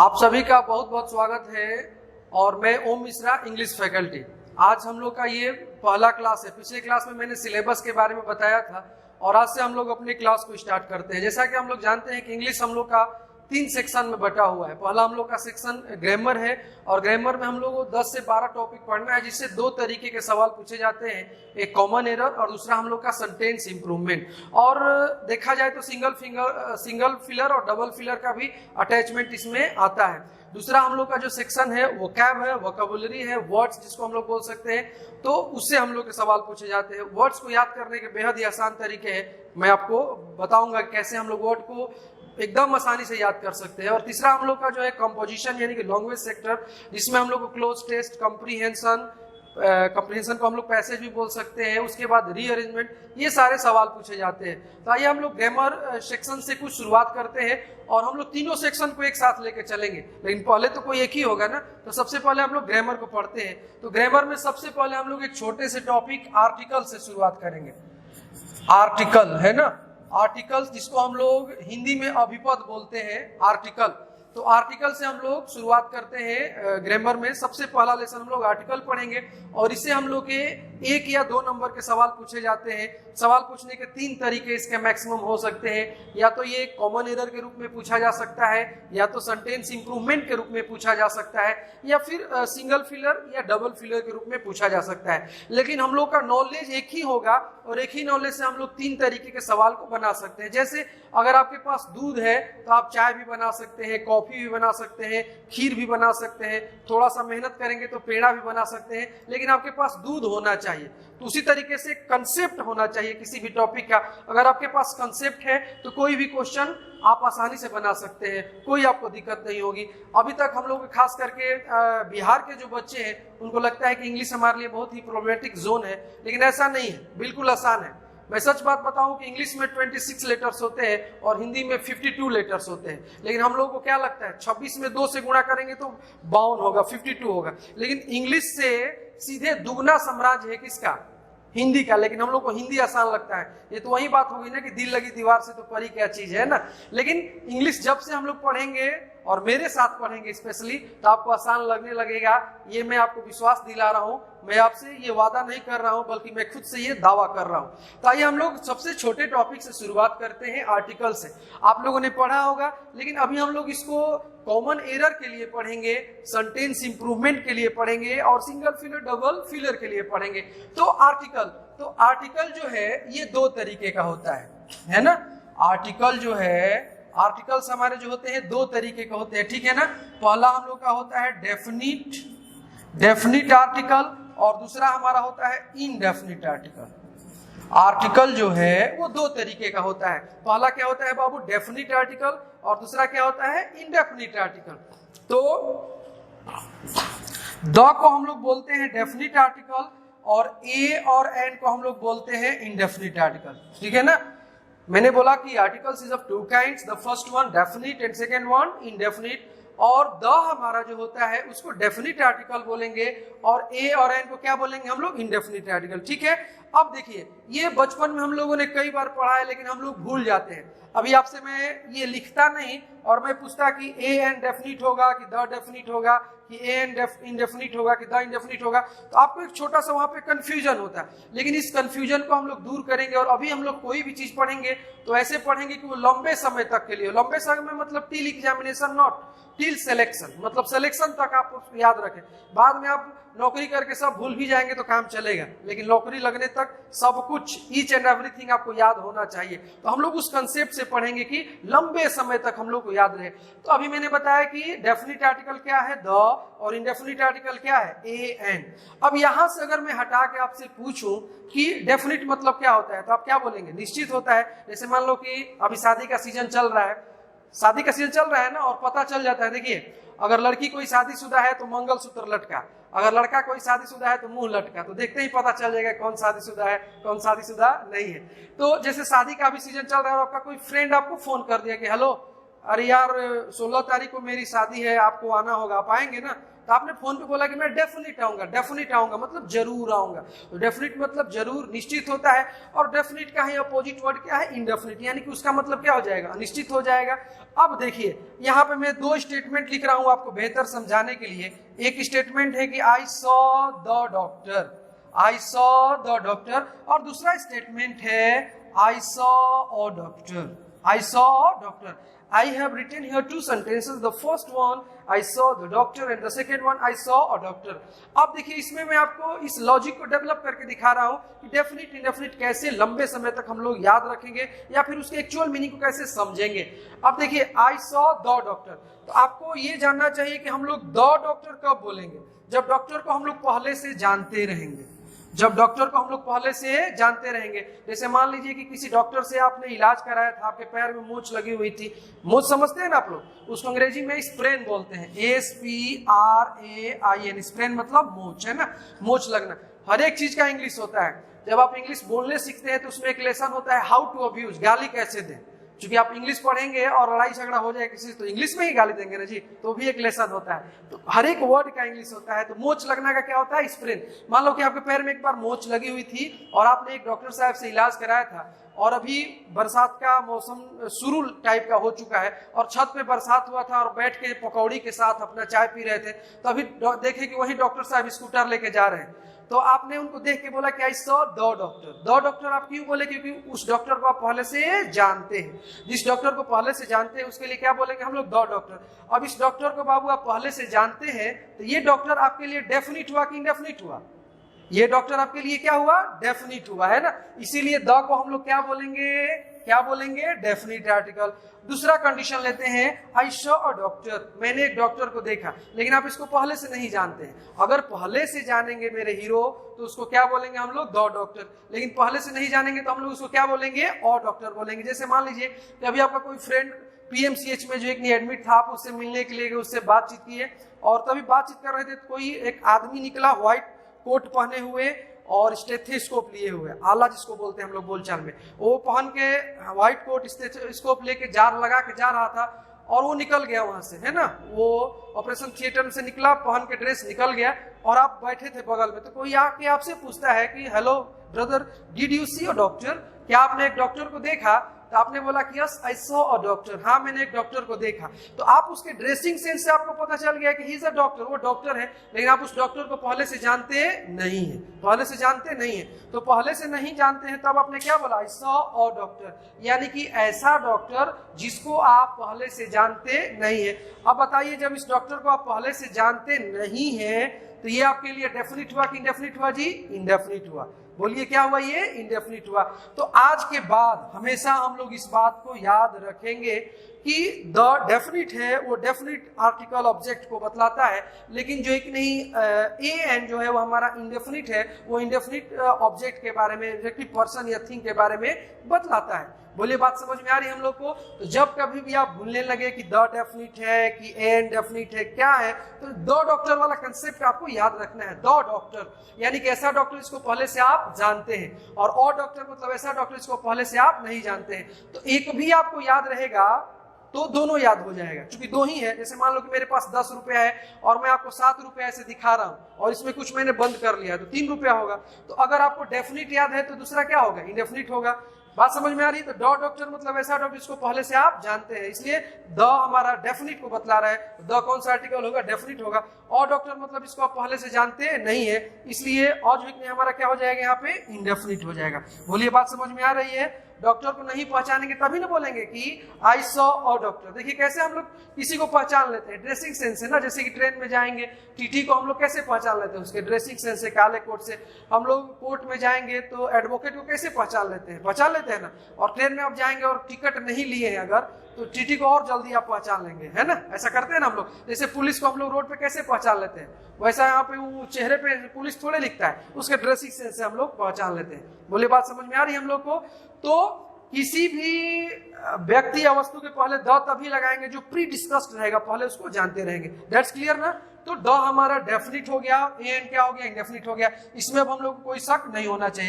आप सभी का बहुत बहुत स्वागत है और मैं ओम मिश्रा, इंग्लिश फैकल्टी। आज हम लोग का ये पहला क्लास है। पिछले क्लास में मैंने सिलेबस के बारे में बताया था और आज से हम लोग अपने क्लास को स्टार्ट करते हैं। जैसा कि हम लोग जानते हैं कि इंग्लिश हम लोग का 3 सेक्शन में बटा हुआ है। पहला हम लोग का सेक्शन ग्रामर है और ग्रामर में हम लोग को 10 से 12 टॉपिक पढ़ना है, जिससे 2 तरीके के सवाल पूछे जाते हैं, एक कॉमन एरर और दूसरा हम लोग का सेंटेंस इंप्रूवमेंट। और देखा जाए तो सिंगल फिलर और डबल फिलर का भी अटैचमेंट इसमें आता है। दूसरा हम लोग का जो सेक्शन है वोकैब है, वोकैबुलरी है, वर्ड्स जिसको हम लोग बोल सकते हैं, तो उससे हम लोग के सवाल पूछे जाते हैं। वर्ड्स को याद करने के बेहद ही आसान तरीके हैं, मैं आपको बताऊंगा कैसे हम लोग वर्ड को एकदम आसानी से याद कर सकते हैं। और तीसरा हम लोग का जो है कंपोजिशन यानी कि लैंग्वेज सेक्टर, जिसमें हम लोग को क्लोज टेस्ट, कंप्रीहेंशन को हम लोग पैसेज भी बोल सकते हैं, उसके बाद रीअरेंजमेंट, ये सारे सवाल पूछे जाते हैं। तो आइए हम लोग ग्रामर सेक्शन से कुछ शुरुआत करते हैं और हम लोग तीनों सेक्शन को एक साथ लेके चलेंगे, लेकिन पहले तो कोई एक ही होगा ना। तो सबसे पहले हम लोग ग्रामर को पढ़ते हैं। तो ग्रामर में सबसे पहले हम लोग एक छोटे से टॉपिक आर्टिकल से शुरुआत करेंगे। आर्टिकल है ना, आर्टिकल्स जिसको हम लोग हिंदी में अभिपद बोलते हैं, आर्टिकल। तो आर्टिकल से हम लोग शुरुआत करते हैं ग्रामर में। सबसे पहला लेसन हम लोग आर्टिकल पढ़ेंगे और इससे हम लोग के 1 या 2 नंबर के सवाल पूछे जाते हैं। सवाल पूछने के 3 तरीके इसके मैक्सिमम हो सकते हैं, या तो ये कॉमन एरर के रूप में पूछा जा सकता है, या तो सेंटेंस इंप्रूवमेंट के रूप में पूछा जा सकता है, या फिर सिंगल फिलर या डबल फिलर के रूप में पूछा जा सकता है। लेकिन हम लोग का नॉलेज एक ही होगा और एक ही नॉलेज से हम लोग 3 तरीके के सवाल को बना सकते हैं। जैसे अगर आपके पास दूध है तो आप चाय भी बना सकते हैं, कॉफी भी बना सकते हैं, खीर भी बना सकते हैं, थोड़ा सा मेहनत करेंगे तो पेड़ा भी बना सकते हैं, लेकिन आपके पास दूध होना चाहिए। तो उसी तरीके से कंसेप्ट होना चाहिए किसी भी टॉपिक का। अगर आपके पास कंसेप्ट है तो कोई भी क्वेश्चन आप आसानी से बना सकते हैं, कोई आपको दिक्कत नहीं होगी। अभी तक हम लोग खास करके बिहार के जो बच्चे हैं उनको लगता है कि इंग्लिश हमारे लिए बहुत ही प्रॉब्लमेटिक जोन है, लेकिन ऐसा नहीं है, बिल्कुल आसान है। मैं सच बात बताऊं कि इंग्लिश में 26 लेटर्स होते हैं और हिंदी में 52 लेटर्स होते हैं, लेकिन हम लोगों को क्या लगता है 26 में 2 से गुणा करेंगे तो 52 होगा, 52 होगा। लेकिन इंग्लिश से सीधे दुगना साम्राज्य है किसका? हिंदी का। लेकिन हम लोग को हिंदी आसान लगता है। ये तो वही बात होगी ना कि दिल लगी दीवार से तो परी क्या चीज है ना। लेकिन इंग्लिश जब से हम लोग पढ़ेंगे और मेरे साथ पढ़ेंगे स्पेशली, तो आपको आसान लगने लगेगा। ये मैं आपको विश्वास दिला रहा हूं, मैं आपसे ये वादा नहीं कर रहा हूं, बल्कि मैं खुद से ये दावा कर रहा हूं। तो आइए हम लोग सबसे छोटे टॉपिक से शुरुआत करते हैं, आर्टिकल से। आप लोगों ने पढ़ा होगा, लेकिन अभी हम लोग इसको कॉमन एरर के लिए पढ़ेंगे, सेंटेंस इंप्रूवमेंट के लिए पढ़ेंगे और सिंगल फिलर डबल फिलर के लिए पढ़ेंगे। तो आर्टिकल जो है ये 2 तरीके का होता है ना। आर्टिकल जो है, आर्टिकल्स हमारे जो होते हैं 2 तरीके के होते हैं, ठीक है ना। पहला हम लोग का होता है डेफिनिट आर्टिकल और दूसरा हमारा होता है इनडेफिनिट आर्टिकल। आर्टिकल जो है वो 2 तरीके का होता है। पहला क्या होता है बाबू? डेफिनिट आर्टिकल, और दूसरा क्या होता है? Indefinite article. तो द को हम लोग बोलते हैं डेफिनिट आर्टिकल और ए और एन को हम लोग बोलते हैं इनडेफिनिट आर्टिकल, ठीक है ना। मैंने बोला कि articles is of 2 kinds, the first one definite and second one indefinite. और द हमारा जो होता है उसको डेफिनिट आर्टिकल बोलेंगे और ए और एन को क्या बोलेंगे हम लोग? इनडेफिनिट आर्टिकल, ठीक है। अब देखिए, ये बचपन में हम लोगों ने कई बार पढ़ा है, लेकिन हम लोग भूल जाते हैं। अभी आपसे मैं ये लिखता नहीं और मैं पूछता कि ए एन डेफिनिट होगा कि द डेफिनिट होगा, कि ए एन इनडेफिनिट होगा कि द इनडेफिनिट होगा, तो आपको एक छोटा सा वहां पे कंफ्यूजन होता है। लेकिन इस कंफ्यूजन को हम लोग दूर करेंगे और अभी हम लोग कोई भी चीज पढ़ेंगे तो ऐसे पढ़ेंगे कि वो लंबे समय तक के लिए, लंबे समय मतलब till examination, not till selection, मतलब सिलेक्शन तक आप याद रखें। बाद में आप नौकरी करके सब भूल भी जाएंगे तो काम चलेगा, लेकिन नौकरी लगने तक सब कुछ, ईच एंड एवरीथिंग आपको याद होना चाहिए। तो हम लोग उस कंसेप्ट से पढ़ेंगे कि लंबे समय तक हम लोग को याद रहे। तो अभी मैंने बताया कि डेफिनिट आर्टिकल क्या है? द, और इनडेफिनिट आर्टिकल क्या है? A N. अब यहां से अगर मैं हटा के आपसे पूछूं कि डेफिनिट मतलब क्या होता है, तो आप क्या बोलेंगे? निश्चित होता है। जैसे मान लो कि अभी शादी का सीजन चल रहा है, शादी का सीजन चल रहा है ना, और पता चल जाता है। देखिए, अगर लड़की कोई शादीशुदा है तो मंगलसूत्र लटका, अगर लड़का कोई शादीशुदा है तो मुंह लटका, तो देखते ही पता चल जाएगा कौन शादीशुदा है कौन शादीशुदा नहीं है। तो जैसे शादी का भी सीजन चल रहा है और आपका कोई फ्रेंड आपको फोन कर दिया कि हेलो अरे यार 16 तारीख को मेरी शादी है, आपको आना होगा, आप आएंगे ना? तो आपने फोन पे बोला कि मैं डेफिनेट आऊंगा, डेफिनेट आऊंगा मतलब जरूर आऊंगा। तो डेफिनेट मतलब जरूर, निश्चित होता है। और डेफिनेट का ही अपोजिट वर्ड क्या है? इनडेफिनेट, यानी कि उसका मतलब क्या हो जाएगा? अनिश्चित हो जाएगा। अब देखिए यहाँ पे मैं दो स्टेटमेंट लिख रहा हूं आपको बेहतर समझाने के लिए। एक स्टेटमेंट है कि I saw the doctor, I saw the doctor, और दूसरा स्टेटमेंट है I saw a doctor, I saw a doctor. I have written here two sentences. The first one, I saw the doctor, and the second one, I saw a doctor. अब देखिए इसमें मैं आपको इस logic को develop करके दिखा रहा हूं कि डेफिनेट इंडेफिनेट कैसे लंबे समय तक हम लोग याद रखेंगे या फिर उसके एक्चुअल मीनिंग को कैसे समझेंगे। अब देखिए I saw the doctor, तो आपको ये जानना चाहिए कि हम लोग द डॉक्टर कब बोलेंगे? जब डॉक्टर को हम लोग पहले से जानते रहेंगे, जब डॉक्टर को हम लोग पहले से जानते रहेंगे। जैसे मान लीजिए कि किसी डॉक्टर से आपने इलाज कराया था, आपके पैर में मोच लगी हुई थी। मोच समझते हैं ना आप लोग? उसको अंग्रेजी में स्प्रेन बोलते हैं, SPRAIN। स्प्रेन मतलब मोच, है ना? मोच लगना। हर एक चीज का इंग्लिश होता है। जब आप इंग्लिश बोलने सीखते हैं तो उसमें एक लेसन होता है हाउ टू अब्यूज, गाली कैसे दें। क्योंकि आप इंग्लिश पढ़ेंगे और लड़ाई झगड़ा हो जाए किसी से तो इंग्लिश में ही गाली देंगे ना जी, तो भी एक लेसन होता है। तो हर एक वर्ड का इंग्लिश होता है। तो मोच लगना का क्या होता है? स्प्रेन। मान लो कि आपके पैर में एक बार मोच लगी हुई थी और आपने एक डॉक्टर साहब से इलाज कराया था, और अभी बरसात का मौसम शुरू टाइप का हो चुका है और छत पे बरसात हुआ था और बैठ के पकौड़ी के साथ अपना चाय पी रहे थे, तो अभी देखे कि वही डॉक्टर साहब स्कूटर लेके जा रहे हैं। तो आपने उनको देख के बोला कि I saw the doctor. The doctor आप क्यों बोले? क्योंकि उस डॉक्टर को आप पहले से जानते हैं। जिस डॉक्टर को पहले से जानते हैं उसके लिए क्या बोलेंगे हम लोग? The doctor. अब इस डॉक्टर को बाबू आप पहले से जानते हैं, तो ये डॉक्टर आपके लिए डेफिनेट हुआ कि इंडेफिनेट हुआ? ये डॉक्टर आपके लिए क्या हुआ? डेफिनेट हुआ, है ना? इसीलिए द को हम लोग क्या बोलेंगे? क्या बोलेंगे? Definite article. दूसरा कंडीशन लेते हैं, आई सॉ अ डॉक्टर, मैंने एक डॉक्टर को देखा। लेकिन आप इसको पहले से नहीं जानते हैं। अगर पहले से जानेंगे मेरे हीरो तो उसको क्या बोलेंगे हम लोग? The doctor. लेकिन पहले से नहीं जानेंगे तो हम लोग उसको क्या बोलेंगे? अ डॉक्टर बोलेंगे। जैसे मान लीजिए कि अभी आपका कोई फ्रेंड PMCH में जो एक एडमिट था, आप उससे मिलने के लिए गए, उससे बातचीत किए, और तभी बातचीत कर रहे थे तो कोई एक आदमी निकला व्हाइट कोट पहने हुए और स्टेथोस्कोप लिए हुए, आला जिसको बोलते हैं हम लोग बोलचाल में, वो पहन के व्हाइट कोट स्टेथोस्कोप लेके जार लगा के जा रहा था, और वो निकल गया वहां से, है ना? वो ऑपरेशन थिएटर से निकला, पहन के ड्रेस निकल गया, और आप बैठे थे बगल में। तो कोई आके आपसे पूछता है कि hello brother, did you see a doctor? क्या आपने एक डॉक्टर को देखा? तो आपने बोला कि yes I saw a doctor, हाँ मैंने एक डॉक्टर को देखा। तो आप उसके ड्रेसिंग सेंस से आपको पता चल गया कि ही इज अ डॉक्टर, वो डॉक्टर है। लेकिन आप उस डॉक्टर को पहले से जानते नहीं है, पहले से जानते नहीं है। तो पहले से नहीं जानते हैं तब आपने क्या बोला? आई सॉ अ डॉक्टर, यानी कि ऐसा डॉक्टर जिसको आप पहले से जानते नहीं है। अब बताइए, जब इस डॉक्टर को आप पहले से जानते नहीं है तो ये आपके लिए डेफिनेट हुआ कि इंडेफिनेट हुआ जी? इंडेफिनेट हुआ। बोलिए क्या हुआ? ये इंडेफिनिट हुआ। तो आज के बाद हमेशा हम लोग इस बात को याद रखेंगे कि द डेफिनिट है वो डेफिनिट आर्टिकल ऑब्जेक्ट को बतलाता है, लेकिन जो एक नहीं ए एन जो है वो हमारा इंडेफिनिट है, वो इंडेफिनिट ऑब्जेक्ट के बारे में, एग्जैक्टली पर्सन या थिंग के बारे में बतलाता है। बोलिए बात समझ में आ रही है हम लोग को? तो जब कभी भी आप भूलने लगे कि द डेफिनिट है कि एन डेफिनिट है, क्या है, तो द डॉक्टर वाला कंसेप्ट आपको याद रखना है। द डॉक्टर यानी कि ऐसा डॉक्टर जिसको पहले से आप जानते हैं, और अ डॉक्टर मतलब ऐसा डॉक्टर जिसको पहले से आप नहीं जानते हैं। तो एक भी आपको याद रहेगा तो दोनों याद हो जाएगा, क्योंकि दो ही है। जैसे मान लो कि मेरे पास 10 रुपया है और मैं आपको 7 रुपया ऐसे दिखा रहा हूं, और इसमें कुछ मैंने बंद कर लिया तो 3 रुपया होगा। तो अगर आपको डेफिनिट याद है तो दूसरा क्या होगा? इंडेफिनिट होगा। बात समझ में आ रही है? तो द डॉक्टर मतलब ऐसा डॉक्टर जिसको पहले से आप जानते हैं, इसलिए द हमारा डेफिनिट को बतला रहा है। द कौन सा आर्टिकल होगा? डेफिनिट होगा। और डॉक्टर मतलब इसको आप पहले से जानते नहीं है, इसलिए औजविक में हमारा क्या हो जाएगा? यहाँ पे इंडेफिनिट हो जाएगा। बोलिए बात समझ में आ रही है? डॉक्टर को नहीं पहचानेंगे तभी ना बोलेंगे कि आई सॉ अ डॉक्टर। देखिए कैसे हम लोग किसी को पहचान लेते हैं, ड्रेसिंग सेंस है ना। जैसे कि ट्रेन में जाएंगे, टीटी को हम लोग कैसे पहचान लेते हैं? उसके ड्रेसिंग सेंस से, काले कोट से। हम लोग कोर्ट में जाएंगे तो एडवोकेट को कैसे पहचान लेते हैं? पहचान लेते हैं ना। और ट्रेन में आप जाएंगे और टिकट नहीं लिए हैं अगर, तो टीटी को और जल्दी आप पहचान लेंगे, है ना? ऐसा करते हैं ना हम लोग। जैसे पुलिस को हम लोग रोड पे कैसे पहचान लेते हैं, वैसा यहाँ पे वो चेहरे पे पुलिस थोड़े लिखता है, उसके ड्रेसिंग सेंस से हम लोग पहचान लेते हैं। बोले बात समझ में आ रही है हम लोग को? तो किसी भी व्यक्ति या वस्तु के पहले द तभी लगाएंगे जो प्री डिस्कस्ड रहेगा, पहले उसको जानते रहेंगे। दैट्स क्लियर ना? तो द हमारा डेफिनिट हो गया, एन क्या हो गया? इंडेफिनिट हो गया। इसमें अब हम लोग को कोई शक नहीं होना चाहिए।